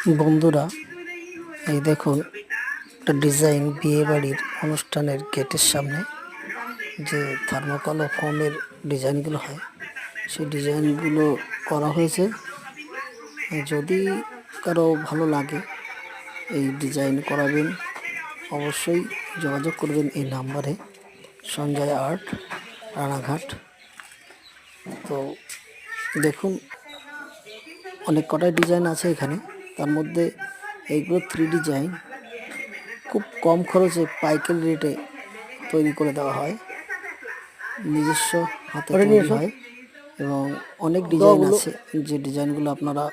বন্ধুরা, এই দেখুন একটা ডিজাইন বিয়ে বাড়ির অনুষ্ঠানের গেটের সামনে যে থার্মোকল ও ফোমের ডিজাইনগুলো হয় সেই ডিজাইনগুলো করা হয়েছে। যদি কারো ভালো লাগে এই ডিজাইন করাবেন, অবশ্যই যোগাযোগ করবেন এই নাম্বারে, সঞ্জয় আর্ট, রানাঘাট। তো দেখুন অনেক কটাই ডিজাইন আছে এখানে, তার মধ্যে এইগুলো 3D ডিজাইন খুব কম খরচে পাইকারি রেটে তৈরি করে দেওয়া হয়, নিজস্ব হাতে তৈরি হয় এবং অনেক ডিজাইন আছে যে ডিজাইনগুলো আপনারা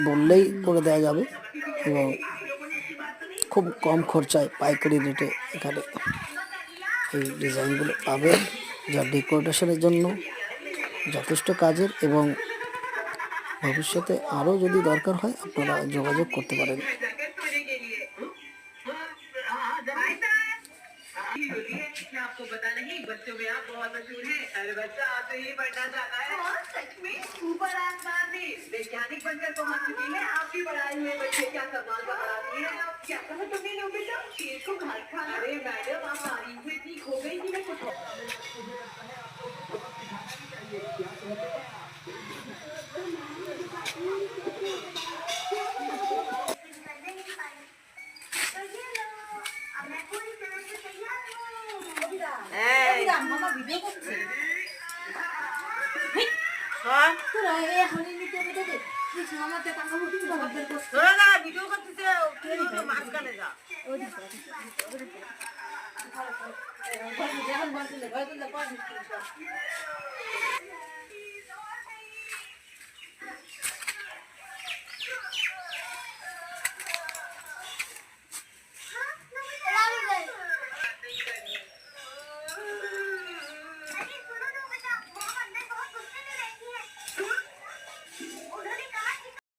বললেই করে দেওয়া যাবে এবং খুব কম খরচায় পাইকারি রেটে এখানে এই ডিজাইনগুলো পাবেন, যা ডেকোরেশনের জন্য যথেষ্ট কাজের এবং ভবিষ্যতে আরও যদি দরকার হয় আপনারা যোগাযোগ করতে পারেন। आपको पता नहीं, बच्चों में आप बहुत मशहूर हैं। हर बच्चा आपसे ही पढ़ना चाहता है। और सच में ऊपर आसमान में वैज्ञानिक बनकर पहुंच चुकी है। आपकी पढ़ाई में बच्चे क्या कमाल बनाती है। आप क्या कहा तुमने लो बेटा, शेर को घास खाना। अरे मैडम, आप तारीफ में इतनी खो गई कि मैं कुछ মামা ভিডিও করছে। হ্যাঁ তোরা এখন নিতে হবে দেখে কিছু আমাতে টাকা উঠতে হবে। তোরা না ভিডিও করতেছে, কে হলো মাঝখানে যা ওই দিকে এখন বলতে ঘরে তো